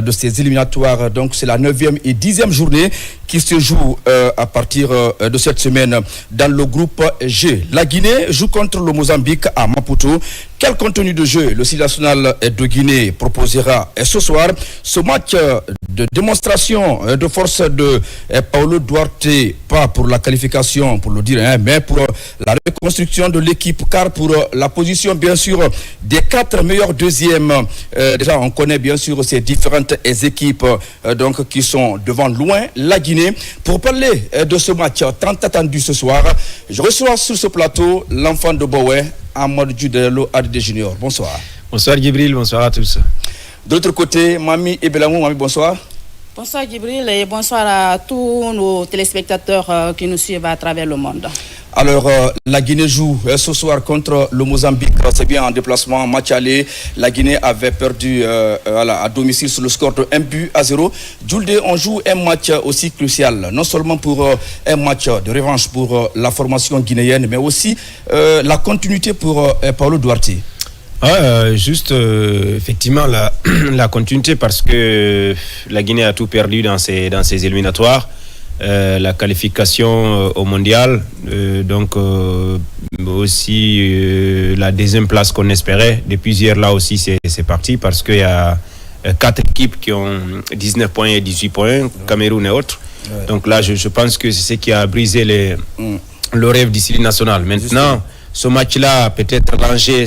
de ces éliminatoires. Donc c'est la 9e et 10e journée qui se joue à partir de cette semaine dans le groupe G. La Guinée joue contre le Mozambique à Maputo. Quel contenu de jeu le Style national de Guinée proposera ce soir? Ce match de démonstration de force de Paulo Duarte, pas pour la qualification, pour le dire, mais pour la reconstruction de l'équipe, car pour la position, bien sûr, des 4 meilleurs deuxièmes, déjà on connaît bien sûr ces différentes équipes donc, qui sont devant loin la Guinée. Pour parler de ce match tant attendu ce soir, je reçois sur ce plateau l'enfant de Boué, Amadou Djudelo Adé Junior. Bonsoir. Bonsoir Djibril, bonsoir à tous. De l'autre côté, Mami Ebelamou, Mami, bonsoir. Bonsoir Djibril et bonsoir à tous nos téléspectateurs qui nous suivent à travers le monde. Alors, la Guinée joue ce soir contre le Mozambique. C'est bien en déplacement, match aller. La Guinée avait perdu à domicile sur le score de 1-0. Djoulde, on joue un match aussi crucial, non seulement pour un match de revanche pour la formation guinéenne, mais aussi la continuité pour Paulo Duarte. Effectivement, la continuité, parce que la Guinée a tout perdu dans ses éliminatoires. La qualification au mondial, aussi la deuxième place qu'on espérait. Depuis hier, là aussi, c'est parti, parce qu'il y a 4 équipes qui ont 19 points et 18 points, Cameroun et autres. Ouais. Donc là, je pense que c'est ce qui a brisé le rêve du Style national. Maintenant, ce match-là, peut-être l'enjeu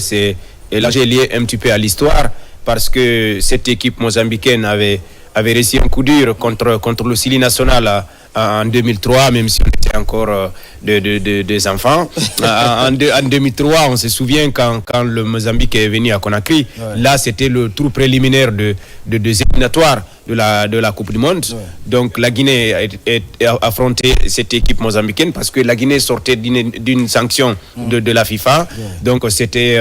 est lié un petit peu à l'histoire, parce que cette équipe mozambicaine avait réussi un coup dur contre le Style national en 2003, même si on était encore des enfants. En 2003, on se souvient quand le Mozambique est venu à Conakry. Ouais. Là, c'était le tour préliminaire des éliminatoires de la Coupe du Monde. Ouais. Donc, la Guinée a affronté cette équipe mozambicaine parce que la Guinée sortait d'une sanction de la FIFA. Ouais. Donc, c'était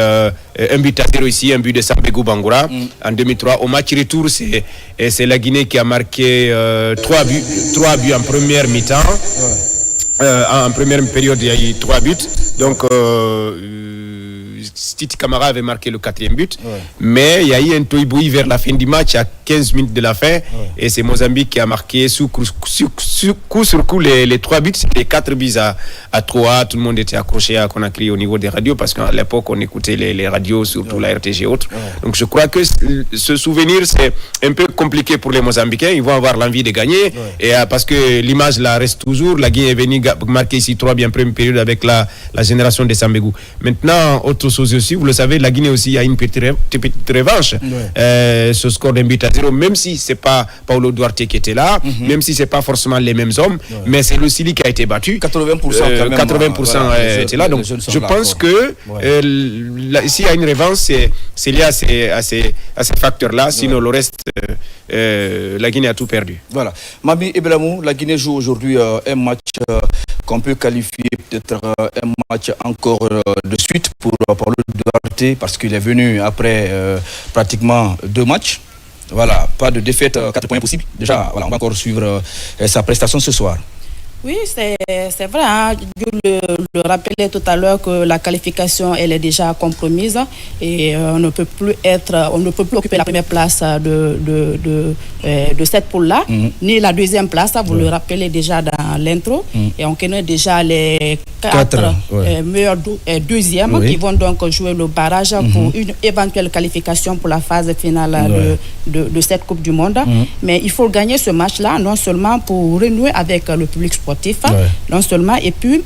1-0 ici, un but de Sambégou Bangoura en 2003. Au match retour, c'est la Guinée qui a marqué 3 buts en première mi-temps. Ouais. En première période, il y a eu 3 buts. Donc, Titi Camara avait marqué le 4e but. Ouais. Mais il y a eu un toy-boui vers la fin du match, à 15 minutes de la fin. Ouais. Et c'est Mozambique qui a marqué coup sur coup les 3 buts. C'était 4 buts à 3. Tout le monde était accroché à Conakry au niveau des radios, parce qu'à l'époque, on écoutait les radios, surtout la RTG et autres. Ouais. Donc je crois que ce souvenir, c'est un peu compliqué pour les Mozambicains. Ils vont avoir l'envie de gagner. Ouais. Et parce que l'image là reste toujours. La Guinée est venue marquer ici 3 buts en première période avec la génération de Sambégou. Maintenant, autre chose aussi, vous le savez, la Guinée aussi a une petite revanche. Ouais. Ce score d'un but à 0, même si c'est pas Paulo Duarte qui était là, même si c'est pas forcément les mêmes hommes, mais c'est le Style qui a été battu. 80% quand même. 80% était là. Donc je pense que s'il y a une revanche, c'est lié à ces facteurs-là. Sinon, le reste, la Guinée a tout perdu. Voilà. Mami Ebelamou, la Guinée joue aujourd'hui un match qu'on peut qualifier peut-être un match encore de suite pour Paulo Duarte, parce qu'il est venu après pratiquement 2 matchs. Voilà, pas de défaite, 4 points possibles. Déjà, voilà, on va encore suivre sa prestation ce soir. Oui, c'est vrai. Hein. Je le rappelais tout à l'heure que la qualification, elle est déjà compromise et on ne peut plus occuper la première place de cette poule-là, ni la deuxième place. Vous le rappelez déjà dans l'intro. Et on connaît déjà les 4 meilleurs deuxièmes qui vont donc jouer le barrage pour une éventuelle qualification pour la phase finale de cette Coupe du Monde. Mais il faut gagner ce match-là, non seulement pour renouer avec le public sportif, non seulement, et puis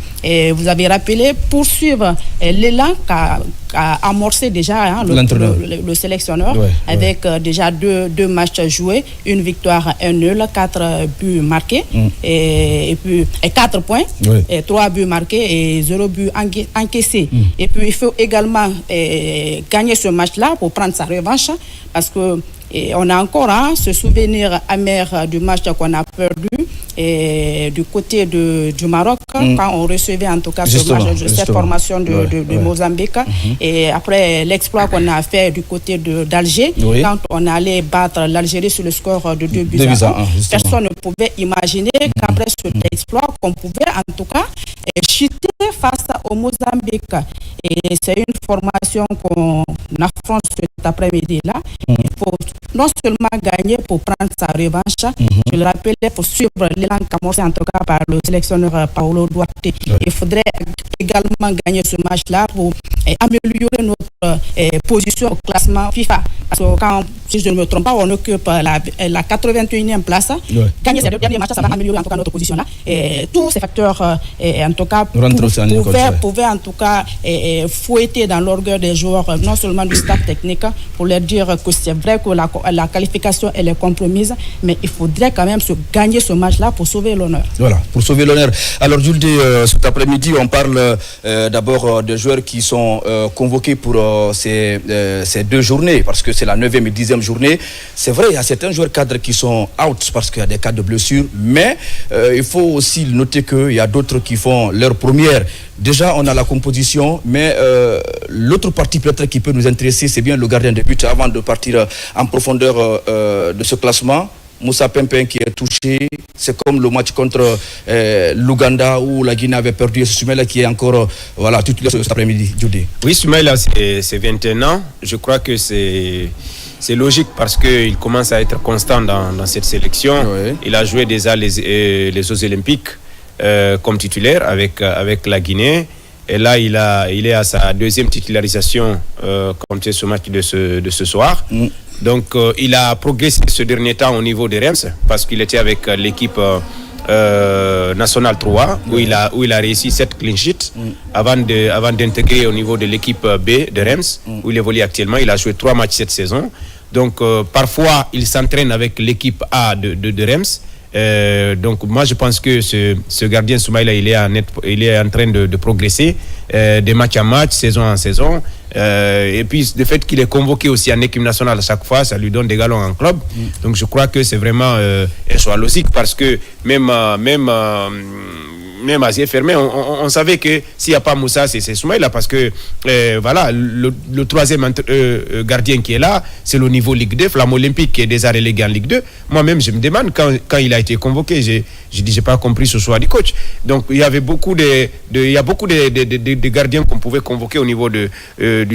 vous avez rappelé poursuivre l'élan qu'a amorcé déjà le sélectionneur avec déjà deux matchs joués, une victoire, un nul, 4 buts marqués et puis 4 points, et 3 buts marqués et 0 but encaissé. Et puis il faut également gagner ce match-là pour prendre sa revanche, parce que on a encore ce souvenir amer du match qu'on a perdu du côté du Maroc, quand on recevait en tout cas cette formation de Mozambique. Et après l'exploit qu'on a fait du côté d'Alger, quand on allait battre l'Algérie sur le score de 2-1, personne ne pouvait imaginer qu'après cet exploit, qu'on pouvait en tout cas chuter face au Mozambique. Et c'est une formation qu'on affronte cet après-midi-là. Il faut non seulement gagner pour prendre sa revanche, je le rappelais, pour suivre l'élan commencé en tout cas par le sélectionneur Paulo Duarte. Il faudrait également gagner ce match-là pour améliorer notre position au classement FIFA. Parce que quand, si je ne me trompe pas, on occupe la 81e place. Gagner ces deux derniers matchs, ça va améliorer en tout cas notre position là. Et tous ces facteurs, en tout cas, pouvaient en tout cas fouetter dans l'orgueil des joueurs, non seulement du staff technique, pour leur dire que c'est vrai que la qualification elle est compromise, mais il faudrait quand même se gagner ce match-là pour sauver l'honneur. Voilà, pour sauver l'honneur. Alors, Julde, cet après-midi, on parle d'abord des joueurs qui sont convoqués pour ces 2 journées, parce que c'est la 9e et 10e journée. C'est vrai, il y a certains joueurs cadres qui sont out parce qu'il y a des cas de blessures, mais il faut aussi noter qu'il y a d'autres qui font leur première. Déjà, on a la composition, mais l'autre partie peut-être qui peut nous intéresser, c'est bien le gardien de but avant de partir en profondeur de ce classement. Moussa Pempin qui est touché, c'est comme le match contre l'Ouganda où la Guinée avait perdu. Soumaïla qui est encore titulaire cet après-midi. Oui, Soumaïla, c'est 21 ans. Je crois que c'est logique parce qu'il commence à être constant dans cette sélection. Oui. Il a joué déjà les Jeux Olympiques comme titulaire avec la Guinée. Et là, il est à sa 2e titularisation comme c'est ce match de ce soir. Donc, il a progressé ce dernier temps au niveau de Reims parce qu'il était avec l'équipe nationale 3 où il a réussi 7 clean sheets avant d'intégrer au niveau de l'équipe B de Reims où il évolue actuellement. Il a joué 3 matchs cette saison. Donc, parfois, il s'entraîne avec l'équipe A de Reims. Donc moi je pense que ce gardien Soumaïla il est en train de progresser de match en match, saison en saison, et puis le fait qu'il est convoqué aussi en équipe nationale à chaque fois, ça lui donne des galons en club. Donc je crois que c'est vraiment un choix logique parce que même à yeux fermés, on savait que s'il n'y a pas Moussa, c'est Soumaïla parce que le 3e gardien qui est là, c'est le niveau Ligue 2, Flamme Olympique qui est déjà relégué en Ligue 2. Moi-même, je me demande quand il a été convoqué, j'ai pas compris ce choix du coach. Donc il y avait beaucoup de gardiens qu'on pouvait convoquer au niveau du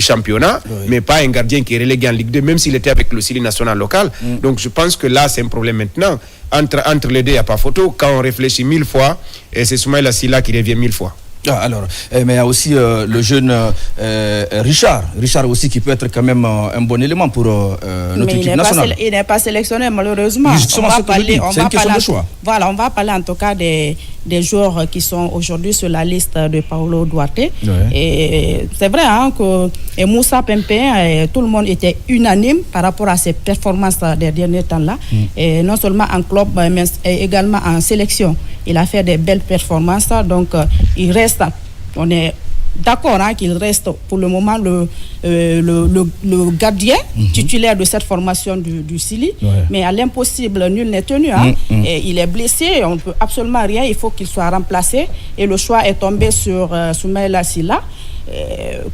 championnat, mais pas un gardien qui est relégué en Ligue 2, même s'il était avec le Sili national local. Donc je pense que là, c'est un problème maintenant. Entre les deux, il n'y a pas photo. Quand on réfléchit 1000 fois, et c'est Soumaïla Sylla qui revient 1000 fois. Mais il y a aussi le jeune Richard aussi qui peut être quand même un bon élément pour notre équipe nationale. Il n'est pas sélectionné malheureusement. Justement, c'est une question de choix. Voilà, on va parler en tout cas des joueurs qui sont aujourd'hui sur la liste de Paulo Duarte. Et c'est vrai que Moussa Pempin, tout le monde était unanime par rapport à ses performances des derniers temps-là. Et non seulement en club, mais également en sélection. Il a fait des belles performances, donc il reste, on est d'accord qu'il reste pour le moment le gardien titulaire de cette formation du Sili, mais à l'impossible, nul n'est tenu. Et il est blessé, on ne peut absolument rien, il faut qu'il soit remplacé. Et le choix est tombé sur Soumaïla Sylla.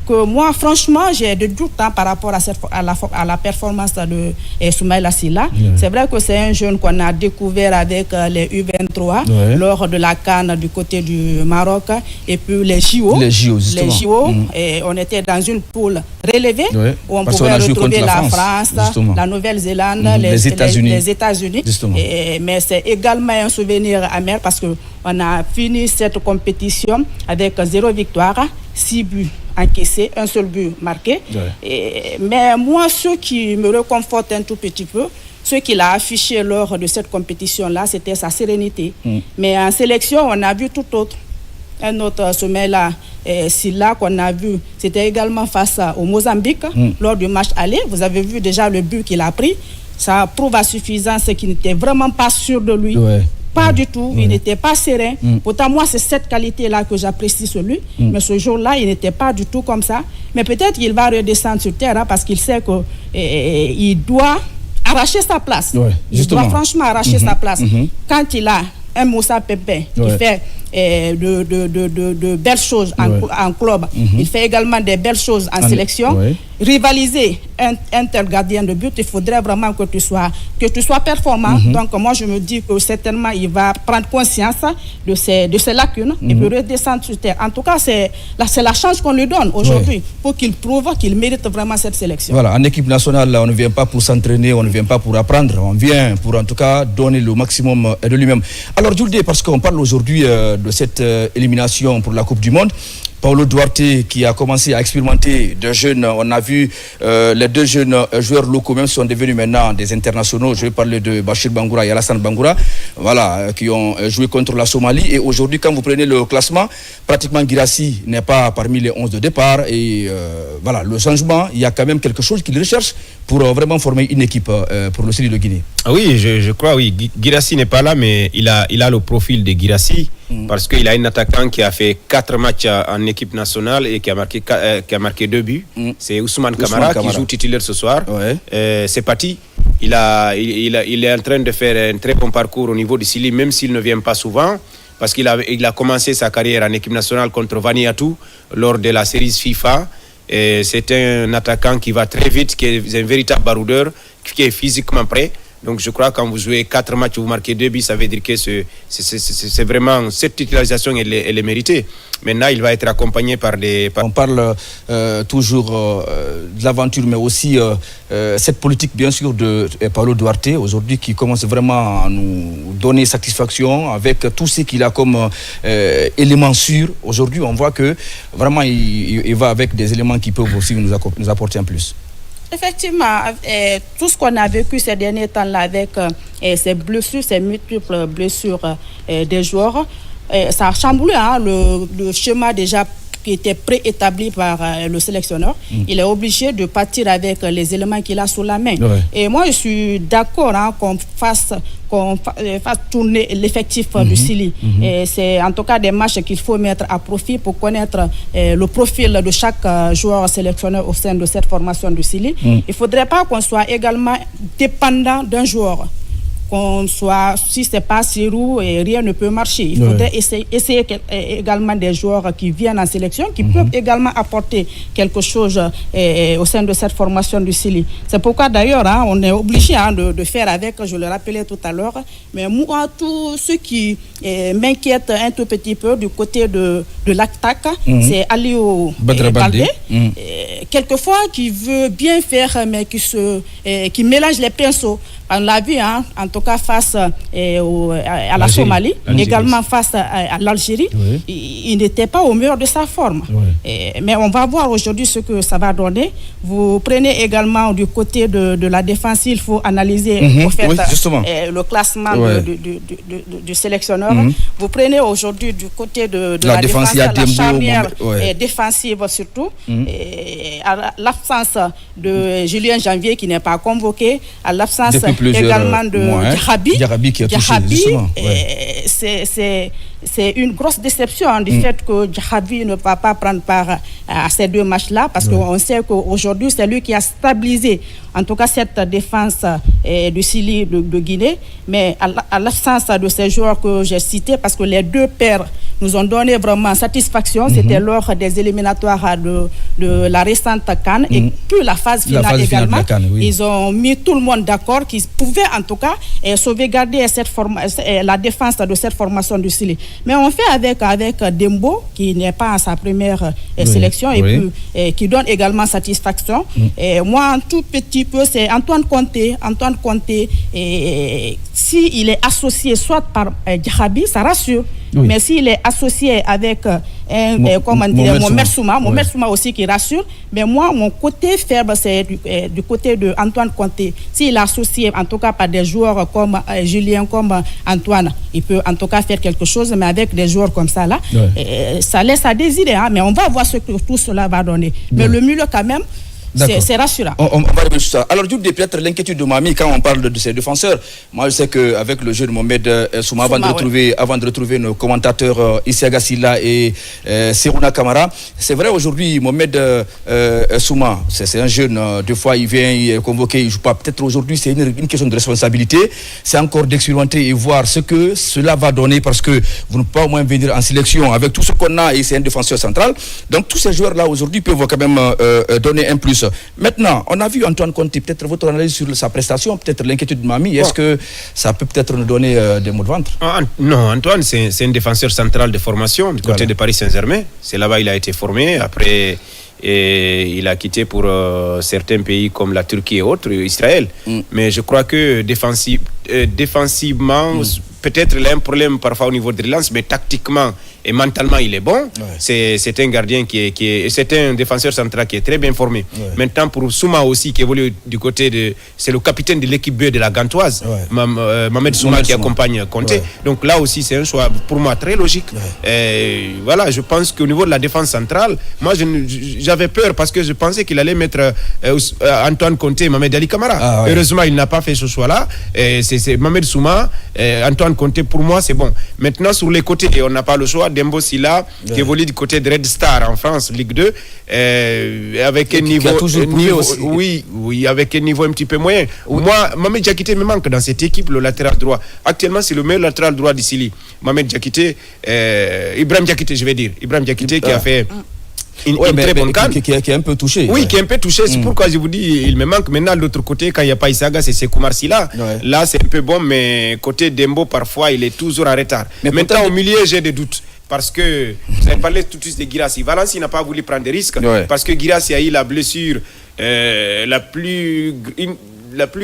Que moi, franchement, j'ai des doutes par rapport à la performance de Soumaïla Sylla. C'est vrai que c'est un jeune qu'on a découvert avec les U23 lors de la CAN du côté du Maroc et puis les JO. Et on était dans une poule relevée où on pouvait retrouver la France, la Nouvelle-Zélande, les États-Unis. Mais c'est également un souvenir amer parce que on a fini cette compétition avec 0 victoire, 6 buts encaissés, un seul but marqué. Mais moi, ce qui me réconforte un tout petit peu, ce qu'il a affiché lors de cette compétition-là, c'était sa sérénité. Mais en sélection, on a vu tout autre. Un autre Soumaïla Sylla qu'on a vu, c'était également face au Mozambique lors du match aller. Vous avez vu déjà le but qu'il a pris. Ça prouve à suffisance qu'il n'était vraiment pas sûr de lui. Pas du tout, il n'était pas serein. Pourtant, moi, c'est cette qualité-là que j'apprécie sur lui. Mais ce jour-là, il n'était pas du tout comme ça. Mais peut-être qu'il va redescendre sur terre parce qu'il sait qu'il doit arracher sa place. Il doit franchement arracher sa place. Quand il a un Moussa Pépin qui fait de belles choses en club. Il fait également des belles choses en sélection. Rivaliser un tel gardien de but, il faudrait vraiment que tu sois performant. Donc moi je me dis que certainement il va prendre conscience de ses lacunes et puis redescendre sur terre. En tout cas, c'est la chance qu'on lui donne aujourd'hui pour qu'il prouve qu'il mérite vraiment cette sélection. Voilà, en équipe nationale, on ne vient pas pour s'entraîner, on ne vient pas pour apprendre, on vient pour en tout cas donner le maximum de lui-même. Alors Jules, parce qu'on parle aujourd'hui de cette élimination pour la Coupe du Monde, Paulo Duarte qui a commencé à expérimenter de jeunes, on a vu les deux jeunes joueurs locaux même sont devenus maintenant des internationaux. Je vais parler de Bachir Bangoura et Alassane Bangoura, voilà, qui ont joué contre la Somalie. Et aujourd'hui, quand vous prenez le classement, pratiquement Guirassy n'est pas parmi les 11 de départ. Et voilà, le changement, il y a quand même quelque chose qu'il recherche pour vraiment former une équipe pour le Sili de Guinée. Ah oui, je crois, oui. Guirassy n'est pas là, mais il a le profil de Guirassy parce qu'il a un attaquant qui a fait 4 matchs en équipe nationale et qui a marqué 2 buts. C'est Ousmane Camara qui joue titulaire ce soir. C'est parti. Il est en train de faire un très bon parcours au niveau du Sili, même s'il ne vient pas souvent, parce qu'il a commencé sa carrière en équipe nationale contre Vanuatu lors de la série FIFA. C'est un attaquant qui va très vite, qui est un véritable baroudeur, qui est physiquement prêt. Donc je crois que quand vous jouez 4 matchs, vous marquez 2 buts, ça veut dire que c'est vraiment cette titularisation, elle est méritée. Maintenant, il va être accompagné par des... On parle toujours de l'aventure, mais aussi cette politique, bien sûr, de Paulo Duarte, aujourd'hui, qui commence vraiment à nous donner satisfaction avec tout ce qu'il a comme éléments sûrs. Aujourd'hui, on voit que vraiment, il va avec des éléments qui peuvent aussi nous apporter un plus. Effectivement, tout ce qu'on a vécu ces derniers temps-là avec ces blessures, ces multiples blessures des joueurs, ça a chamboulé le schéma déjà qui était préétabli par le sélectionneur. Il est obligé de partir avec les éléments qu'il a sous la main. Et moi, je suis d'accord qu'on fasse tourner l'effectif du Sili. C'est en tout cas des matchs qu'il faut mettre à profit pour connaître le profil de chaque joueur sélectionné au sein de cette formation du Sili. Il ne faudrait pas qu'on soit également dépendant d'un joueur. Si ce n'est pas Sirou, rien ne peut marcher. Il faudrait essayer également des joueurs qui viennent en sélection, qui peuvent également apporter quelque chose au sein de cette formation du Sili. C'est pourquoi d'ailleurs, on est obligé de faire avec, je le rappelais tout à l'heure, mais moi, tout ce qui m'inquiète un tout petit peu du côté de l'attaque, c'est Aliou Baldé, quelquefois qui veut bien faire, mais qui mélange les pinceaux. On l'a vu, en tout cas face à la Somalie, également face à l'Algérie. Il n'était pas au meilleur de sa forme. Mais on va voir aujourd'hui ce que ça va donner. Vous prenez également du côté de la défense, il faut analyser le classement du sélectionneur. Vous prenez aujourd'hui du côté de la défense, la charnière défensive surtout, à l'absence de Julien Janvier qui n'est pas convoqué, à l'absence également de Djarabi qui est touché, justement. C'est une grosse déception du fait que Djarabi ne va pas prendre part à ces 2 matchs-là, parce qu'on sait qu'aujourd'hui, c'est lui qui a stabilisé, en tout cas, cette défense du Sili de Guinée. Mais à l'absence de ces joueurs que j'ai cités, parce que les 2 paires nous ont donné vraiment satisfaction, c'était lors des éliminatoires de la récente CAN et puis la phase finale également. La CAN, ils ont mis tout le monde d'accord qu'ils pouvaient en tout cas sauvegarder la défense de cette formation du Sili. Mais on fait avec Dembo, qui n'est pas à sa première sélection et puis qui donne également satisfaction. Et moi, un tout petit peu, c'est Antoine Conté. S'il est associé soit par Djarabi, ça rassure. Mais s'il est associé avec Mohamed Souma aussi qui rassure, mais moi, mon côté faible, c'est du côté de Antoine Conté. S'il est associé, en tout cas, par des joueurs comme Julien, comme Antoine, il peut en tout cas faire quelque chose, mais avec des joueurs comme ça, là, ça laisse à désirer. Mais on va voir ce que tout cela va donner. Mais le milieu, quand même, C'est rassurant. On va revenir sur ça. Alors, Jules, peut-être l'inquiétude de Mami quand on parle de ses défenseurs. Moi, je sais qu'avec le jeu de Mohamed Souma, avant de retrouver nos commentateurs Isiaga Silla et Serouna Kamara, c'est vrai aujourd'hui, Mohamed Souma, c'est un jeune, deux fois il vient, il est convoqué, il ne joue pas. Peut-être aujourd'hui, c'est une question de responsabilité. C'est encore d'expérimenter et voir ce que cela va donner parce que vous ne pouvez pas au moins venir en sélection avec tout ce qu'on a et c'est un défenseur central. Donc, tous ces joueurs-là aujourd'hui peuvent quand même donner un plus. Maintenant, on a vu Antoine Conte, peut-être votre analyse sur sa prestation, peut-être l'inquiétude de Mami, est-ce que ça peut peut-être nous donner des mots de ventre? Non, Antoine, c'est un défenseur central de formation du côté de Paris Saint-Germain. C'est là-bas qu'il a été formé. Après, il a quitté pour certains pays comme la Turquie et autres, Israël. Mais je crois que défensivement, peut-être il a un problème parfois au niveau de relance, mais tactiquement et mentalement il est bon. C'est un gardien c'est un défenseur central qui est très bien formé. Maintenant pour Souma aussi qui évolue du côté c'est le capitaine de l'équipe B de la Gantoise, Mohamed Souma qui accompagne Conte. Donc là aussi c'est un choix pour moi très logique. Et voilà, je pense qu'au niveau de la défense centrale, moi j'avais peur parce que je pensais qu'il allait mettre Antoine Conte et Mohamed Ali Kamara. Heureusement il n'a pas fait ce choix-là. C'est Mohamed Souma, Antoine Conte, pour moi c'est bon. Maintenant sur les côtés on n'a pas le choix. Dembo Silla qui évolue du côté de Red Star en France, Ligue 2, avec un niveau, avec un niveau un petit peu moyen. Moi, Mohamed Diakité me manque dans cette équipe, le latéral droit. Actuellement, c'est le meilleur latéral droit d'ici. Mohamed Diakité, Ibrahim Diakité, je vais dire. Ibrahim Diakité qui a fait une très bonne canne. Qui est un peu touché. Oui, qui est un peu touché. C'est pourquoi je vous dis, il me manque. Maintenant, de l'autre côté, quand il n'y a pas Isaga, c'est Koumar Silla. Là, c'est un peu bon, mais côté Dembo, parfois, il est toujours en retard. Mais maintenant, au milieu, j'ai des doutes. Parce que, vous avez parlé tout de suite de Guirassy. Valence, il n'a pas voulu prendre des risques. Parce que Guirassy a eu la blessure la plus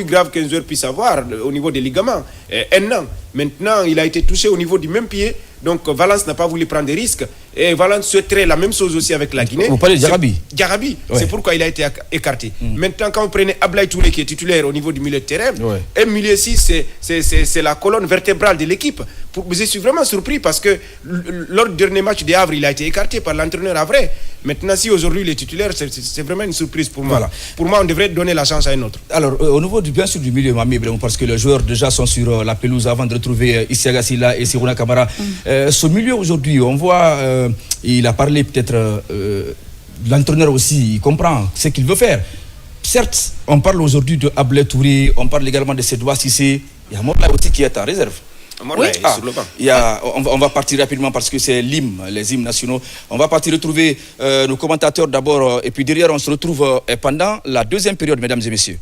grave qu'un joueur puisse avoir au niveau des ligaments. Un an. Maintenant, il a été touché au niveau du même pied. Donc, Valence n'a pas voulu prendre des risques. Et Valence souhaiterait la même chose aussi avec la Guinée. Vous parlez de Diarabi. Diarabi, c'est pourquoi il a été écarté. Maintenant, quand vous prenez Ablaye Touré qui est titulaire au niveau du milieu de terrain, un milieu 6, c'est la colonne vertébrale de l'équipe. Je suis vraiment surpris parce que lors du dernier match de Havre, il a été écarté par l'entraîneur Havre. Maintenant, si aujourd'hui il est titulaire, c'est vraiment une surprise pour moi. Pour moi, on devrait donner la chance à un autre. Alors, au niveau bien sûr du milieu, Mami, parce que les joueurs déjà sont sur la pelouse avant de retrouver Isiaga Silla et Serouna Kamara. Ce milieu aujourd'hui, on voit, il a parlé peut-être, l'entraîneur aussi, il comprend ce qu'il veut faire. Certes, on parle aujourd'hui de Ablaye Touré, on parle également de Sedwa Cissé, il y a Morla aussi qui est en réserve. On va partir rapidement parce que c'est l'hymne, les hymnes nationaux. On va partir retrouver nos commentateurs d'abord et puis derrière on se retrouve pendant la deuxième période, mesdames et messieurs.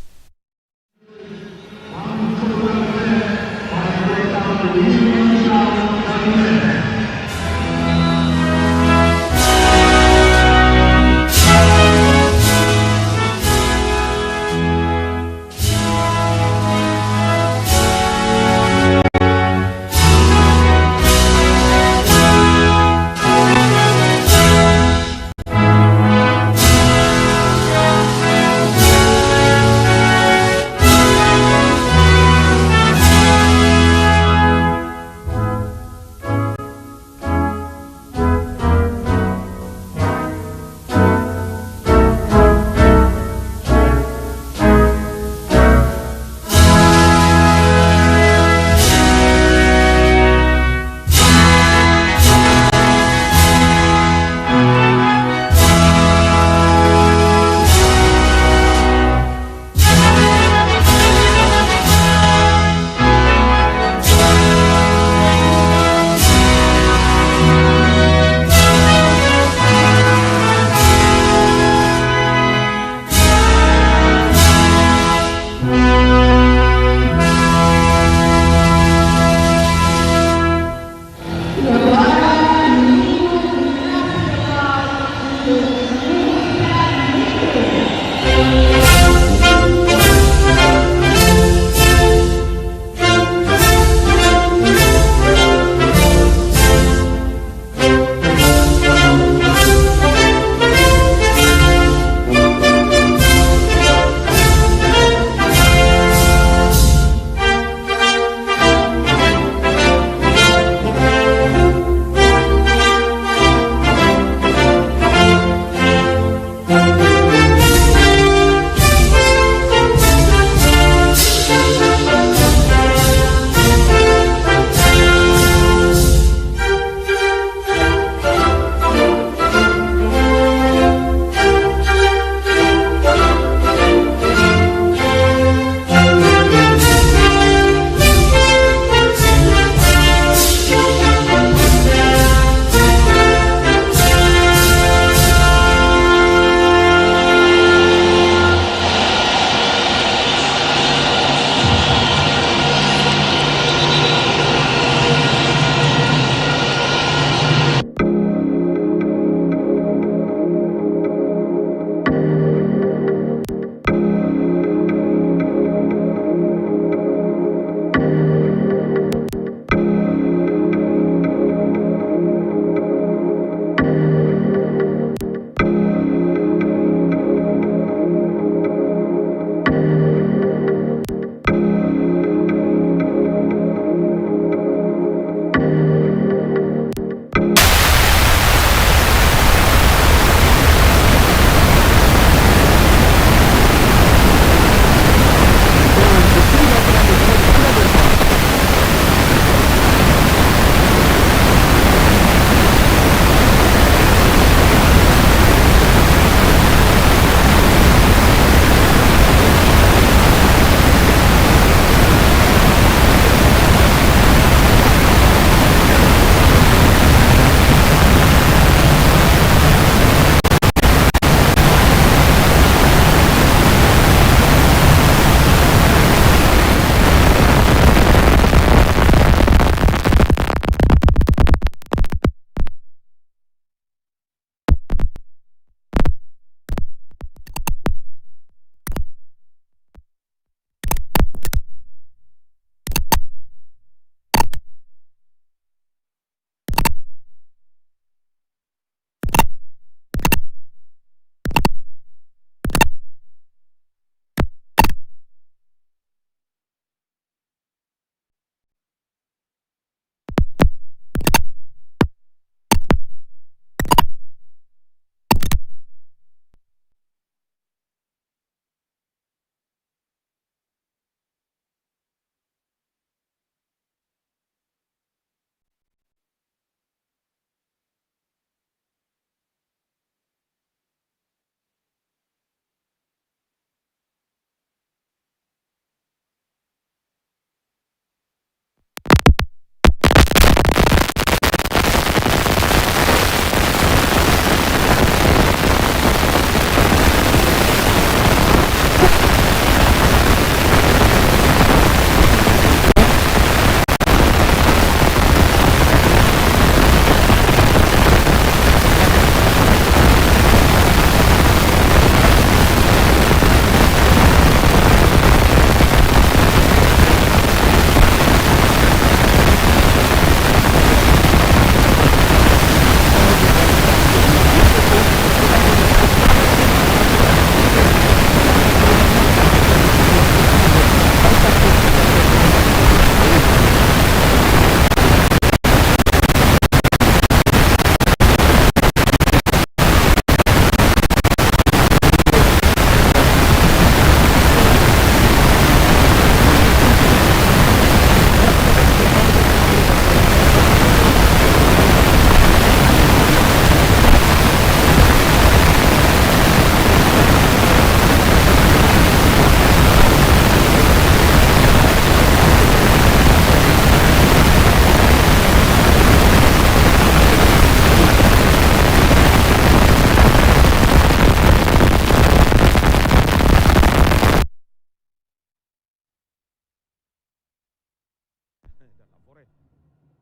forêt.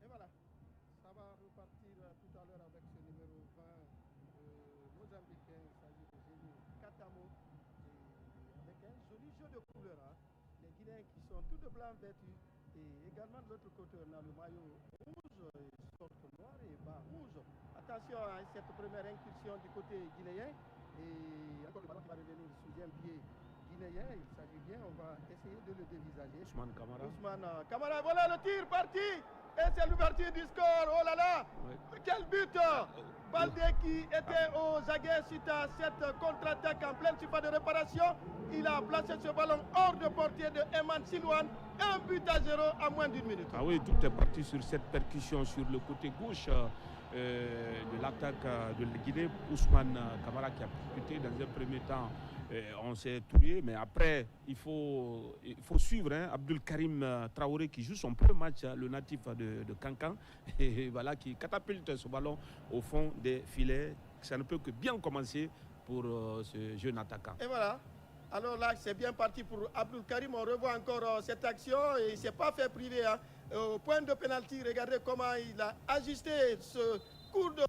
Et voilà, ça va repartir tout à l'heure avec ce numéro 20 mozambicain, il s'agit de Génie Katamo, avec un joli jeu de couleurs. Hein. Les Guinéens qui sont tout de blanc vêtus, et également de l'autre côté on a le maillot rouge, sorte noir et bas rouge. Attention à cette première incursion du côté guinéen, et encore le ballon qui va revenir sous un pied guinéen, il s'agit bien, on va essayer de le dévisager. Ousmane Camara. Ousmane Camara, voilà le tir parti, et c'est l'ouverture du score, oh là là, quel but! Baldé qui était aux aguets suite à cette contre-attaque en pleine surface de réparation, il a placé ce ballon hors de portée de Eman Silouane, 1-0 à moins d'une minute. Ah oui, tout est parti sur cette percussion sur le côté gauche de l'attaque de la Guinée. Ousmane Camara qui a percuté dans un premier temps. On s'est tué, mais après, il faut suivre Abdul Karim Traoré qui joue son premier match, le natif de Cancan, et voilà, qui catapulte ce ballon au fond des filets. Ça ne peut que bien commencer pour ce jeune attaquant. Et voilà, alors là, c'est bien parti pour Abdul Karim. On revoit encore cette action et il ne s'est pas fait priver. Au point de pénalty, regardez comment il a ajusté ce coup de...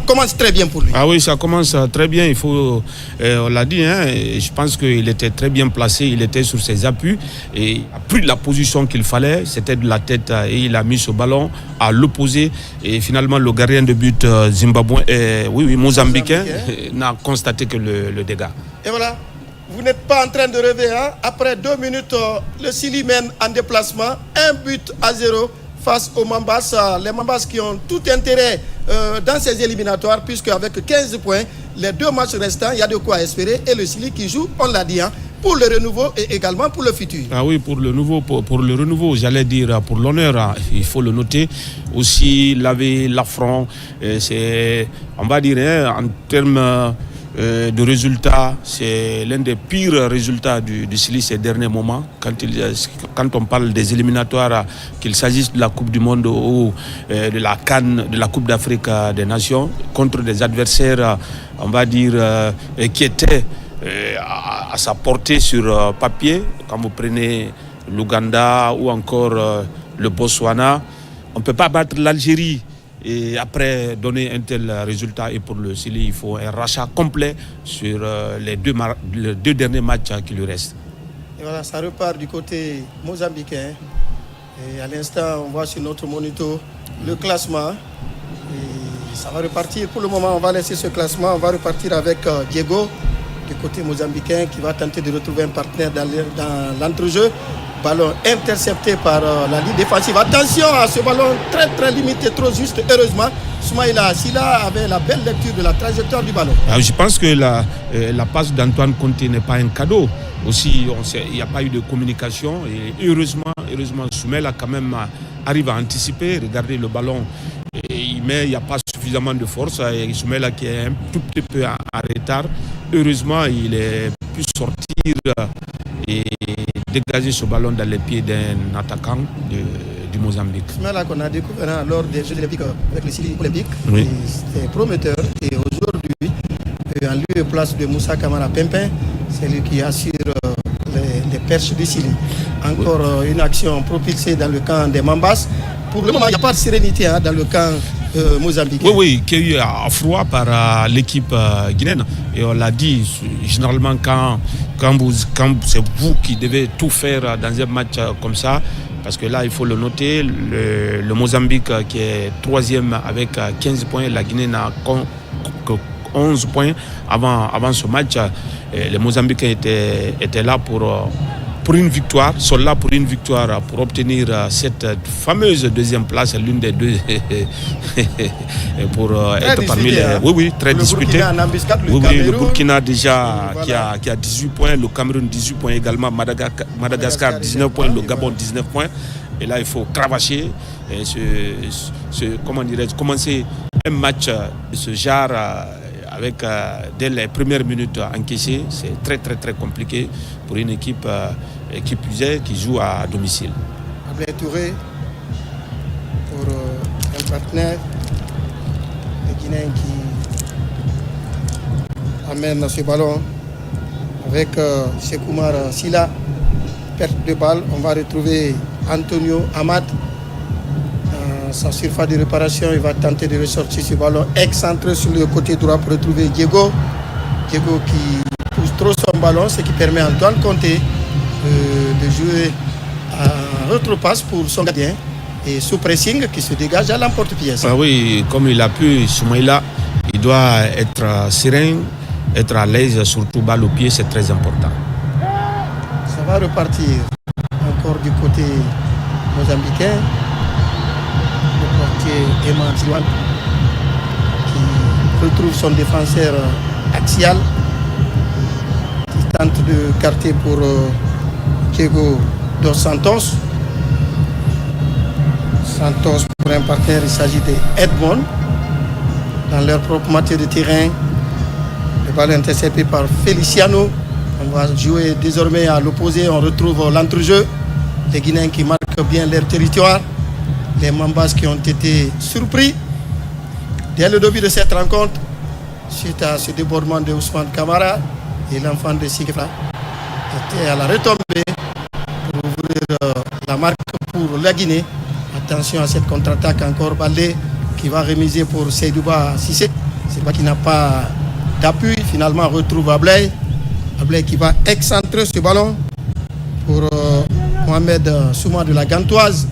commence très bien pour lui. Ah oui, ça commence très bien. Il faut, on l'a dit, je pense qu'il était très bien placé. Il était sur ses appuis et a pris la position qu'il fallait. C'était de la tête et il a mis ce ballon à l'opposé. Et finalement, le gardien de but mozambicain n'a constaté que le dégât. Et voilà. Vous n'êtes pas en train de rêver. Après 2 minutes, le Sili mène en déplacement. 1-0 face aux Mambas. Les Mambas qui ont tout intérêt dans ces éliminatoires, puisque avec 15 points, les 2 matchs restants, il y a de quoi espérer. Et le Sili qui joue, on l'a dit, pour le renouveau et également pour le futur. Ah oui, pour le renouveau, j'allais dire pour l'honneur, il faut le noter. Aussi, laver l'affront, c'est, on va dire, en termes de résultats, c'est l'un des pires résultats du Sili ces derniers moments. Quand on parle des éliminatoires, qu'il s'agisse de la Coupe du Monde ou de la CAN, de la Coupe d'Afrique des Nations, contre des adversaires, on va dire, qui étaient à sa portée sur papier. Quand vous prenez l'Ouganda ou encore le Botswana, on ne peut pas battre l'Algérie et après donner un tel résultat. Et pour le Sili, il faut un rachat complet sur les deux derniers matchs qui lui restent. Et voilà, ça repart du côté mozambicain. Et à l'instant, on voit sur notre moniteur le classement. Et ça va repartir. Pour le moment, on va laisser ce classement. On va repartir avec Diego du côté mozambicain qui va tenter de retrouver un partenaire dans l'entrejeu. Ballon intercepté par la ligne défensive. Attention à ce ballon très très limité, trop juste. Heureusement, Soumaïla Silla avait la belle lecture de la trajectoire du ballon. Alors, je pense que la passe d'Antoine Conte n'est pas un cadeau. Aussi, il n'y a pas eu de communication. Et heureusement, Soumaïla quand même arrive à anticiper. Regardez le ballon. Il n'y a pas suffisamment de force. Et Soumaïla qui est un tout petit peu en retard. Heureusement, il est pu sortir et dégager ce ballon dans les pieds d'un attaquant du Mozambique. Soumaïla qu'on a découvert lors des Jeux olympiques avec le Sili olympique. Oui. C'était prometteur. Et aujourd'hui, en lieu et place de Moussa Camara Pimpin, c'est lui qui assure les perches du Sili. Encore une action propulsée dans le camp des Mambas. Pour le moment, il n'y a pas de sérénité dans le camp mozambicain. Oui, qui est eu à froid par l'équipe guinéenne. Et on l'a dit, généralement, quand c'est vous qui devez tout faire dans un match comme ça, parce que là, il faut le noter, le Mozambique qui est 3e avec 15 points, la Guinée n'a que 11 points avant ce match. Les Mozambicains étaient là pour une victoire, sont là pour une victoire, pour obtenir cette fameuse deuxième place, l'une des deux, pour être parmi les... Oui, très disputé. Le Burkina déjà voilà. qui a 18 points, le Cameroun 18 points également, Madagascar 19 points, le Gabon 19 points. Et là, il faut cravacher et commencer un match de ce genre avec dès les premières minutes encaissées. C'est très très très compliqué pour une équipe qui joue à domicile. À Ablaye Touré pour un partenaire, le Guinéen qui amène ce ballon avec Chekoumar Silla. Perte de balle, on va retrouver Antonio Amad. Sa surface de réparation, il va tenter de ressortir ce ballon excentré sur le côté droit pour retrouver Diego. Diego qui pousse trop son ballon, ce qui permet à Antoine Conté de jouer en retropasse pour son gardien. Et sous pressing qui se dégage à l'emporte-pièce. Ah oui, comme il a pu, Soumaïla, il doit être serein, être à l'aise, surtout balle au pied, c'est très important. Ça va repartir encore du côté mozambicain. Le portier Eman Ziwan qui retrouve son défenseur axial qui tente de carter pour Diego dos Santos. Santos pour un partenaire, il s'agit de Edmond dans leur propre moitié de terrain. Le ballon intercepté par Feliciano. On va jouer désormais à l'opposé. On retrouve l'entrejeu. Les Guinéens qui marquent bien leur territoire. Les Mambas qui ont été surpris dès le début de cette rencontre suite à ce débordement de Ousmane Kamara et l'enfant de Sigefra était à la retombée pour ouvrir la marque pour la Guinée. Attention à cette contre-attaque encore Baldé qui va remiser pour Seydouba Cissé. Seydouba qui n'a pas d'appui. Finalement retrouve Ablaye. Ablaye qui va excentrer ce ballon pour Mohamed Souma de la Gantoise.